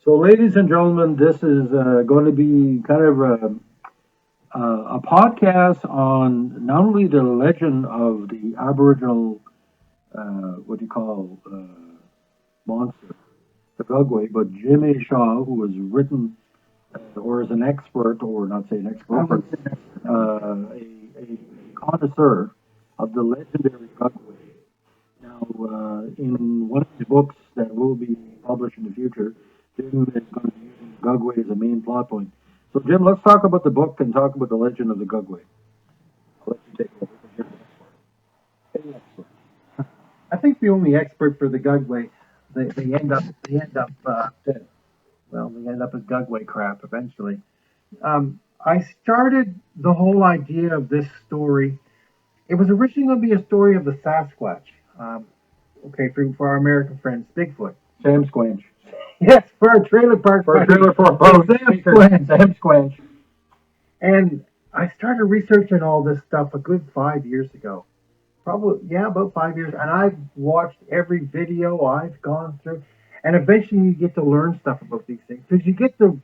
So, ladies and gentlemen, this is going to be kind of a podcast on not only the legend of the Aboriginal, what do you call, monster, the Gugwe, but Jimmy Shaw, who has written or is an expert, or not say an expert, but a connoisseur of the legendary Gugwe. Now, in one of his books that will be published in the future, Jim is going to be using Gugwe as a main plot point. So, Jim, let's talk about the book and talk about the legend of the Gugwe. I'll let you take over. I think the only expert for the Gugwe, they end up as Gugwe crap eventually. I started the whole idea of this story. It was originally going to be a story of the Sasquatch. Um, for our American friends, Bigfoot. Sam Squanch. Yes, for our trailer park. For a trailer for a boat. Sam Squanch. Sam Squanch. And I started researching all this stuff a good 5 years ago. Probably, yeah, about 5 years. And I've watched every video I've gone through. And eventually you get to learn stuff about these things. Because you get to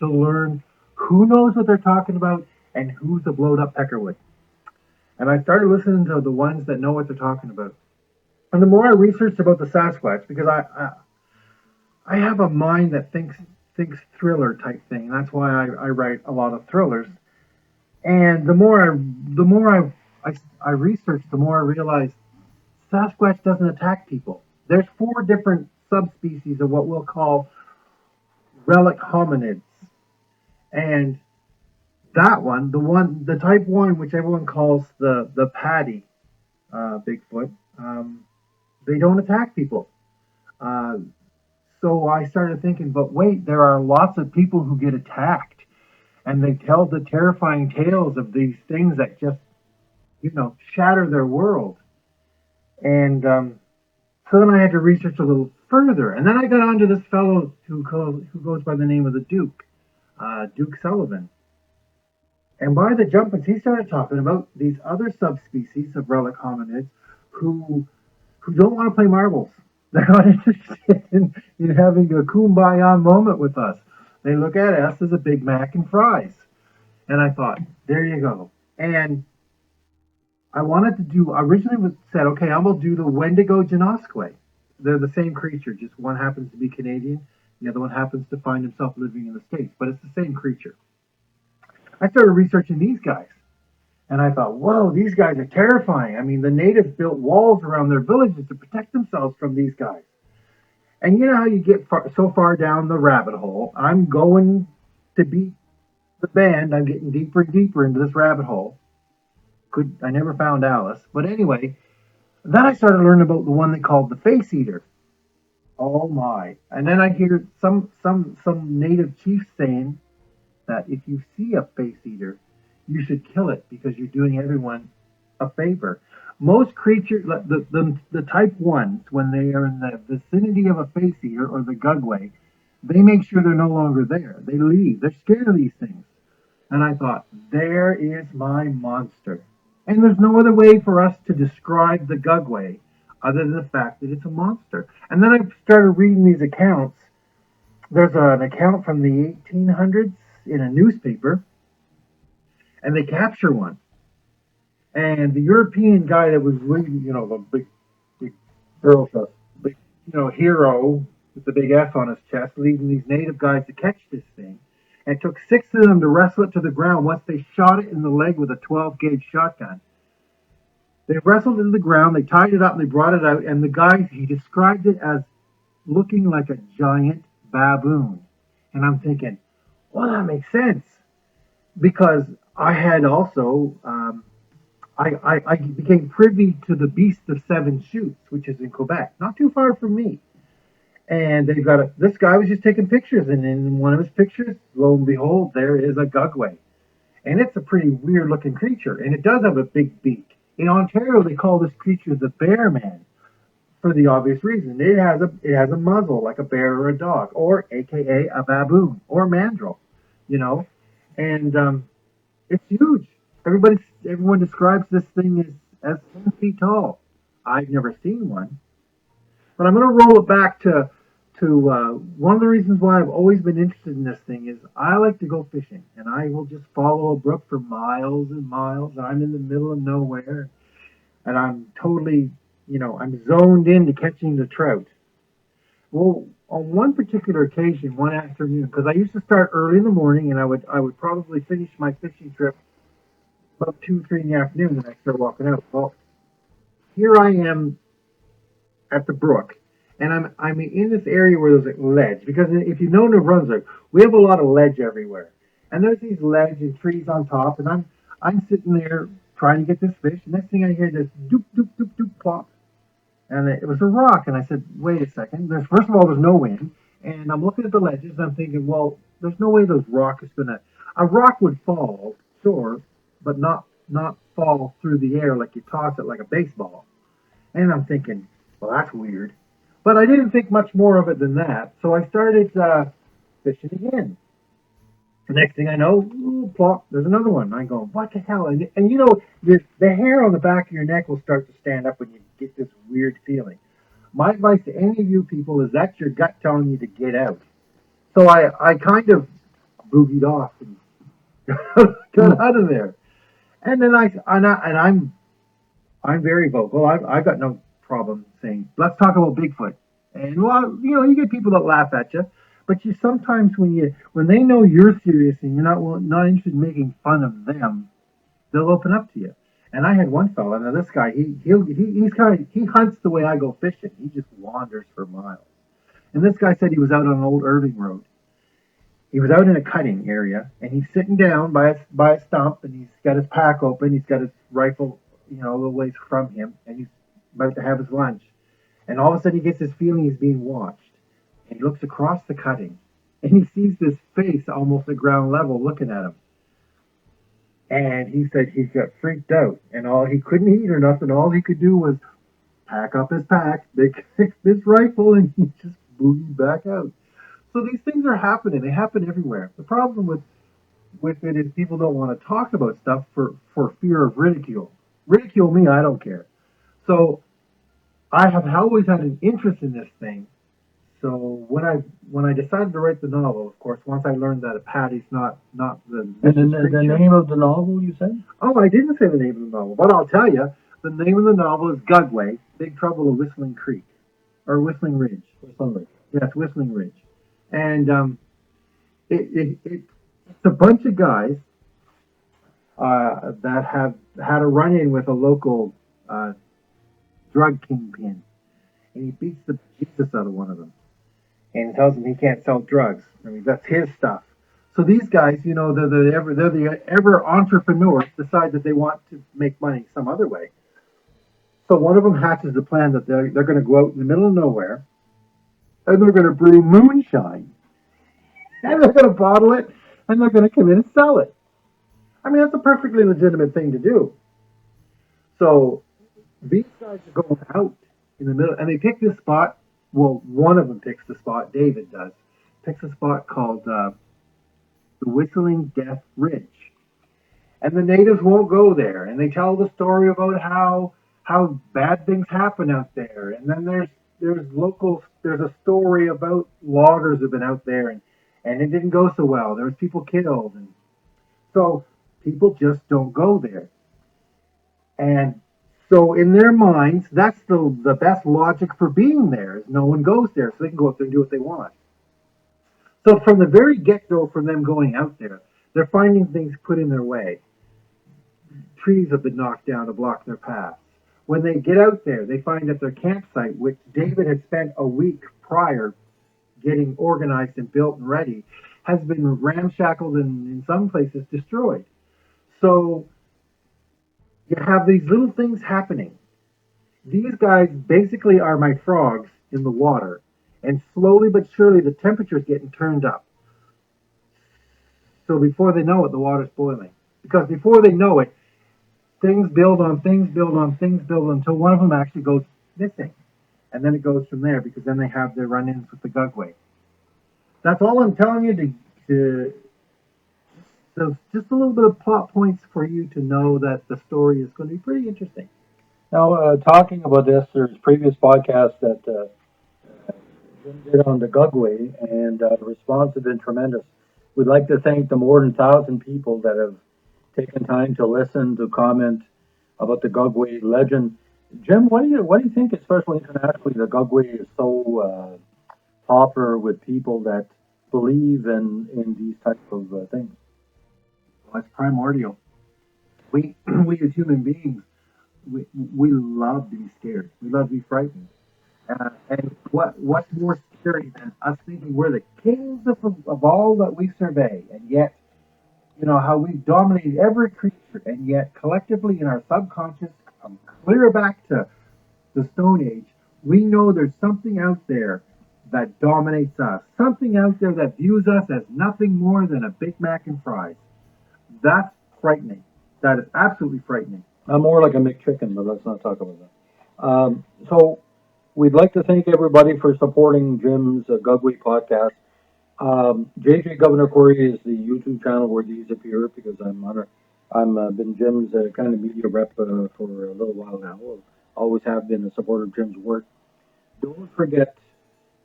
learn who knows what they're talking about and who's a blowed up peckerwood. And I started listening to the ones that know what they're talking about. And the more I researched about the Sasquatch, because I have a mind that thinks thriller type thing. And that's why I write a lot of thrillers. And the more I researched, the more I realized Sasquatch doesn't attack people. There's four different subspecies of what we'll call relic hominids, and the type one, which everyone calls the Paddy Bigfoot, they don't attack people. Uh, so I started thinking, but wait, there are lots of people who get attacked, and they tell the terrifying tales of these things that just shatter their world. And so then I had to research a little further, and then I got onto this fellow who goes by the name of the Duke, Duke Sullivan. And by the jumpings, he started talking about these other subspecies of relic hominids who don't want to play marbles. They're not interested in having a kumbaya moment with us. They look at us as a Big Mac and fries. And I thought, there you go. And I wanted to do, originally said, okay, I'm going to do the Wendigo Janoskwe. They're the same creature, just one happens to be Canadian, the other one happens to find himself living in the States, but it's the same creature. I started researching these guys, and I thought, whoa, these guys are terrifying. I mean, the natives built walls around their villages to protect themselves from these guys. And you know how you get so far down the rabbit hole? I'm going to beat the band. I'm getting deeper and deeper into this rabbit hole. I never found Alice. But anyway, then I started learning about the one they called the face eater. Oh my. And then I hear some native chief saying that if you see a face eater, you should kill it because you're doing everyone a favor. Most creatures, the type ones, when they are in the vicinity of a face eater or the Gugwe, they make sure they're no longer there. They leave. They're scared of these things. And I thought, there is my monster. And there's no other way for us to describe the Gugwe other than the fact that it's a monster. And then I started reading these accounts. There's an account from the 1800s in a newspaper, and they capture one. And the European guy that was leading, the big girl shot, big, hero with the big S on his chest, leading these native guys to catch this thing. And it took 6 of them to wrestle it to the ground once they shot it in the leg with a 12-gauge shotgun. They wrestled it to the ground, they tied it up, and they brought it out. And the guy, he described it as looking like a giant baboon. And I'm thinking, well, that makes sense. Because I had also, I became privy to the Beast of Seven Shoots, which is in Quebec, not too far from me. And they've got this guy was just taking pictures, and in one of his pictures, lo and behold, there is a Gugwe. And it's a pretty weird looking creature, and it does have a big beak. In Ontario, they call this creature the bear man for the obvious reason. It has a muzzle like a bear or a dog, or AKA a baboon or a mandrill, and it's huge. Everyone describes this thing as 10 feet tall. I've never seen one, but I'm going to roll it back to to one of the reasons why I've always been interested in this thing is I like to go fishing, and I will just follow a brook for miles and miles. And I'm in the middle of nowhere, and I'm totally, I'm zoned into catching the trout. Well, on one particular occasion, one afternoon, because I used to start early in the morning, and I would probably finish my fishing trip about 2, 3 in the afternoon when I start walking out. Well, here I am at the brook, and I'm in this area where there's a ledge. Because if you know New Brunswick, we have a lot of ledge everywhere, and there's these ledge and trees on top, and I'm sitting there trying to get this fish. And next thing I hear this doop doop doop doop plop, and it was a rock. And I said, wait a second. There's first of all, there's no wind, and I'm looking at the ledges. And I'm thinking, well, there's no way those rock is gonna. A rock would fall, sure, but not fall through the air like you toss it like a baseball. And I'm thinking, well, that's weird. But I didn't think much more of it than that. So I started fishing again. The next thing I know, ooh, plop, there's another one. I'm going, what the hell? And the hair on the back of your neck will start to stand up when you get this weird feeling. My advice to any of you people is that's your gut telling you to get out. So I kind of boogied off and got out of there. And then I'm very vocal. I've got no problem saying, let's talk about Bigfoot. And well, you get people that laugh at you, but you sometimes when they know you're serious and you're not interested in making fun of them, they'll open up to you. And I had one fella. Now this guy, he hunts the way I go fishing. He just wanders for miles. And this guy said he was out on Old Irving Road. He was out in a cutting area, and he's sitting down by a stump, and he's got his pack open. He's got his rifle, a little ways from him, and he's about to have his lunch. And all of a sudden, he gets this feeling he's being watched. And he looks across the cutting, and he sees this face almost at ground level looking at him. And he said he got freaked out, and all he couldn't eat or nothing. All he could do was pack up his pack, pick this rifle, and he just boogied back out. So these things are happening. They happen everywhere. The problem with it is people don't want to talk about stuff for fear of ridicule. Ridicule me, I don't care. So I have always had an interest in this thing. So when I decided to write the novel, of course, once I learned that a patty's not the And the name of the novel, you said? Oh, I didn't say the name of the novel, but I'll tell you, the name of the novel is Gugwe, Big Trouble of Whistling Creek, or Whistling Ridge. Whistling Ridge. Yes, Whistling Ridge. And it's a bunch of guys that have had a run-in with a local drug kingpin, and he beats the Jesus out of one of them, and tells him he can't sell drugs. I mean, that's his stuff. So these guys, they're the ever entrepreneurs, decide that they want to make money some other way. So one of them hatches the plan that they're going to go out in the middle of nowhere, and they're going to brew moonshine, and they're going to bottle it, and they're going to come in and sell it. I mean, that's a perfectly legitimate thing to do. So these guys are going out in the middle, and they pick this spot. Well, one of them picks the spot. David does. Picks a spot called the Whistling Death Ridge. And the natives won't go there, and they tell the story about how bad things happen out there. And then there's a story about loggers who've been out there, and it didn't go so well. There was people killed, and so people just don't go there. And so in their minds, that's the best logic for being there is no one goes there, so they can go out there and do what they want. So from the very get-go, from them going out there, they're finding things put in their way. Trees have been knocked down to block their paths. When they get out there, they find that their campsite, which David had spent a week prior getting organized and built and ready, has been ramshackled and in some places destroyed. So you have these little things happening. These guys basically are my frogs in the water. And slowly but surely the temperature's getting turned up. So before they know it, the water's boiling. Because before they know it, things build on things, build on things, build until one of them actually goes missing. And then it goes from there because then they have their run-ins with the Gugwe. That's all I'm telling you so just a little bit of plot points for you to know that the story is going to be pretty interesting. Now, talking about this, there's previous podcasts that Jim did on the Gugwe, and the response has been tremendous. We'd like to thank the more than 1,000 people that have taken time to listen, to comment about the Gugwe legend. Jim, what do you think, especially internationally, the Gugwe is so popular with people that believe in these types of things? Well, it's primordial. We we as human beings, we love to be scared. We love to be frightened. And what's more scary than us thinking we're the kings of all that we survey, and yet how we've dominated every creature, and yet collectively in our subconscious, clear back to the Stone Age, we know there's something out there that dominates us, something out there that views us as nothing more than a Big Mac and fries. That's frightening. That is absolutely frightening. I'm more like a McChicken, but let's not talk about that. So we'd like to thank everybody for supporting Jim's Gugwe podcast. JJ Governor Corey is the YouTube channel where these appear because I'm been Jim's kind of media rep for a little while now. Always have been a supporter of Jim's work. Don't forget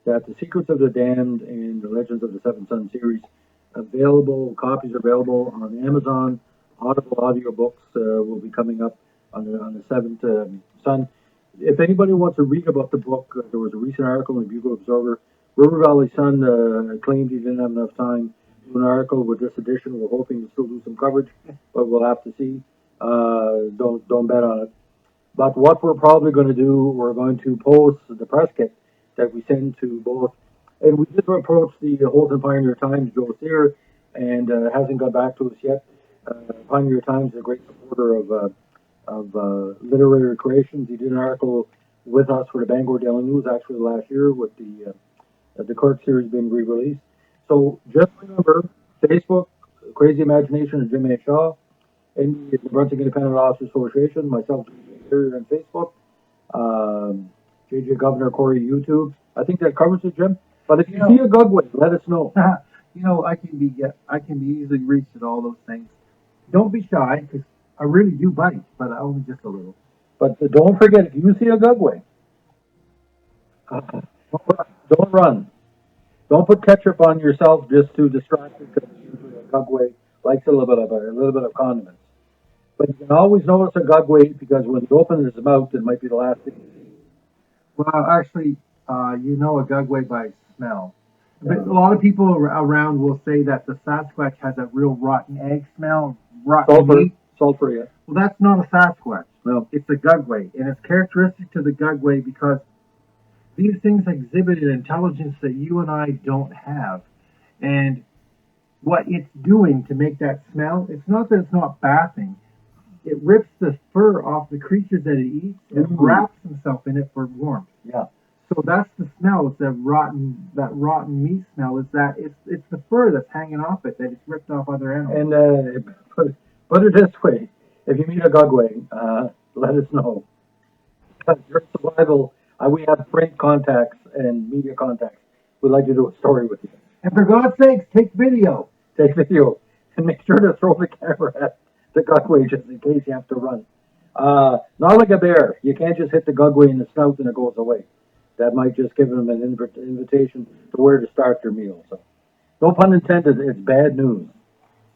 that The Secrets of the Damned and The Legends of the Seven Sun series copies are available on Amazon. Audible audiobooks will be coming up on the Seventh Sun. If anybody wants to read about the book, there was a recent article in the Bugle Observer. River Valley Sun claimed he didn't have enough time to do an article with this edition. We're hoping to still do some coverage, but we'll have to see. Don't bet on it. But what we're probably going to do, we're going to post the press kit that we send to both. And we did approach the Holton Pioneer Times, Joe Sear, and hasn't got back to us yet. Pioneer Times is a great supporter of literary creations. He did an article with us for the Bangor Daily News actually last year with the Kirk series being re-released. So just remember, Facebook, Crazy Imagination of Jim A. Shaw, and the Brunswick Independent Officers Association, myself here on Facebook, JJ Governor Corey YouTube. I think that covers it, Jim. But if you see a Gugwe, let us know. I can be easily reached at all those things. Don't be shy, because I really do bite, but only just a little. But don't forget, if you see a Gugwe, don't run. Don't put ketchup on yourself just to distract you, because usually a Gugwe likes a little bit of condiments. But you can always notice a Gugwe because when he opens his mouth, it might be the last thing you see. Well, actually, you know a Gugwe by smell. But a lot of people around will say that the Sasquatch has a real rotten egg smell, rotten meat. Sulfur, yeah. Well, that's not a Sasquatch. No. It's a Gugwe, and it's characteristic to the Gugwe because these things exhibit an intelligence that you and I don't have. And what it's doing to make that smell, it's not that it's not bathing. It rips the fur off the creatures that it eats and wraps himself in it for warmth. Yeah. So that's the smell. It's that rotten meat smell. Is that it's the fur that's hanging off it that it's ripped off other animals. And put it this way: if you meet a Gugwe, let us know. Because your survival, we have print contacts and media contacts. We'd like to do a story with you. And for God's sakes, take video. Take video and make sure to throw the camera at the Gugwe just in case you have to run. Not like a bear. You can't just hit the Gugwe in the snout and it goes away. That might just give them an invitation to where to start their meal. So, no pun intended. It's bad news.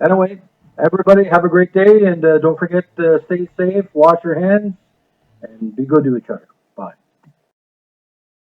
Anyway, everybody have a great day, and don't forget to stay safe, wash your hands, and be good to each other.